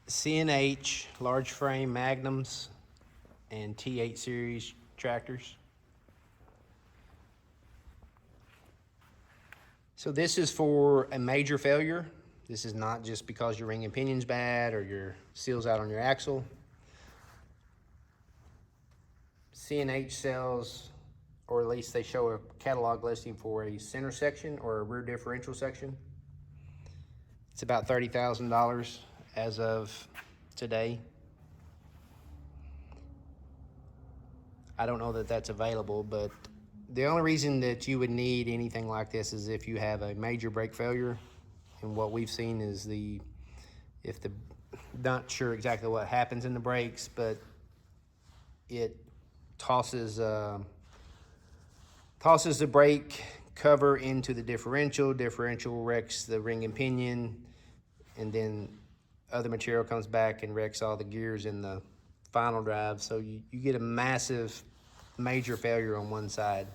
C&H large frame Magnums and T8 series tractors. So this is for a major failure. This is not just because your ring and pinion's bad or your seal's out on your axle. C&H sells, or at least they show a catalog listing for a center section or a rear differential section. It's about $30,000 as of today. I don't know that that's available, but the only reason that you would need anything like this is if you have a major brake failure. And what we've seen is not sure exactly what happens in the brakes, but it tosses the brake cover into the differential. Differential wrecks the ring and pinion, and then other material comes back and wrecks all the gears in the final drive. So you get a massive major failure on one side,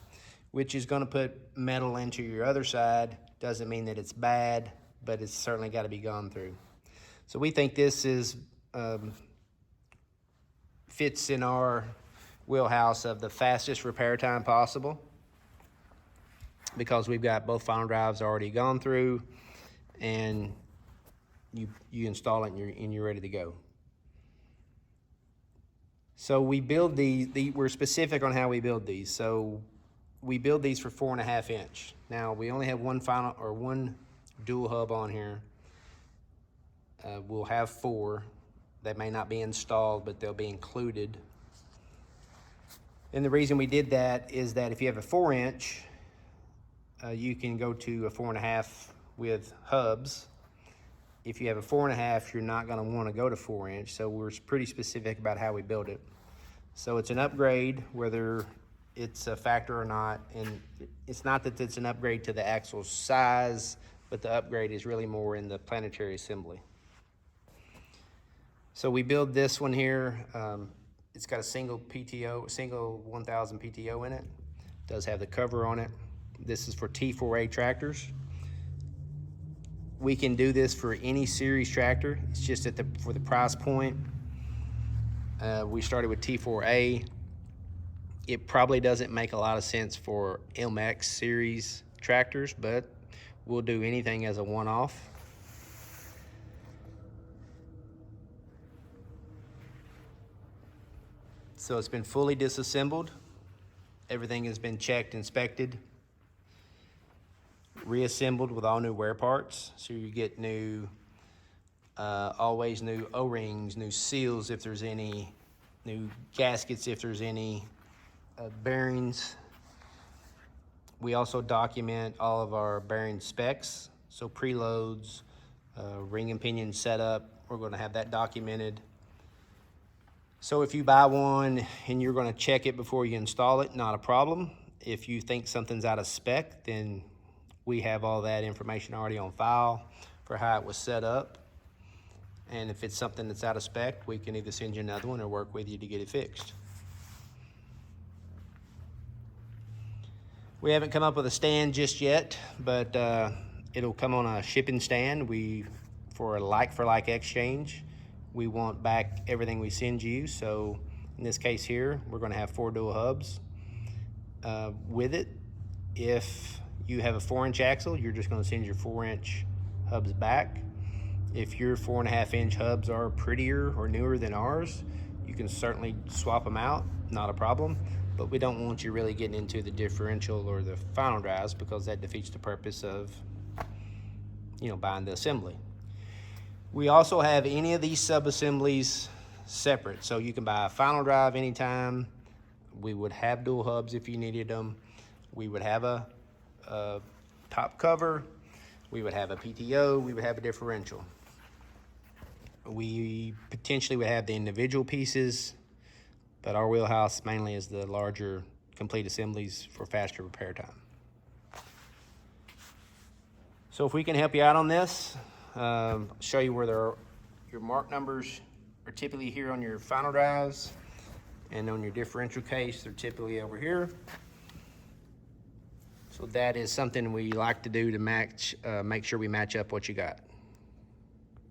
which is going to put metal into your other side. Doesn't mean that it's bad, but it's certainly got to be gone through. So we think this is fits in our wheelhouse of the fastest repair time possible, because we've got both final drives already gone through, and you install it and you're ready to go. So we build we're specific on how we build these. So we build these for 4.5 inch. Now we only have one dual hub on here. We'll have 4 that may not be installed, but they'll be included. And the reason we did that is that if you have a 4 inch, you can go to a 4.5 with hubs. If you have a 4.5, you're not going to want to go to 4 inch. So we're pretty specific about how we build it. So it's an upgrade, whether it's a factor or not. And it's not that it's an upgrade to the axle size, but the upgrade is really more in the planetary assembly. So we build this one here. It's got a single 1000 PTO in it. It does have the cover on it. This is for T4A tractors. We can do this for any series tractor. It's just for the price point. We started with T4A. It probably doesn't make a lot of sense for MX series tractors, but we'll do anything as a one-off. So it's been fully disassembled. Everything has been checked, inspected, reassembled with all new wear parts. So you get always new O-rings, new seals if there's any, new gaskets if there's any, bearings. We also document all of our bearing specs. So preloads, ring and pinion setup, we're going to have that documented. So if you buy one and you're going to check it before you install it, not a problem. If you think something's out of spec, then we have all that information already on file for how it was set up. And if it's something that's out of spec, we can either send you another one or work with you to get it fixed. We haven't come up with a stand just yet, but it'll come on a shipping stand. For a like-for-like exchange, we want back everything we send you. So in this case here, we're going to have 4 dual hubs with it. If you have a 4 inch axle, you're just going to send your 4 inch hubs back. If your 4.5 inch hubs are prettier or newer than ours, you can certainly swap them out, not a problem. But we don't want you really getting into the differential or the final drives, because that defeats the purpose of, buying the assembly. We also have any of these sub-assemblies separate. So you can buy a final drive anytime. We would have dual hubs if you needed them. We would have a top cover. We would have a PTO. We would have a differential. We potentially would have the individual pieces, but our wheelhouse mainly is the larger complete assemblies for faster repair time. So if we can help you out on this, show you where your mark numbers are typically here on your final drives, and on your differential case, they're typically over here. So that is something we like to do to make sure we match up what you got.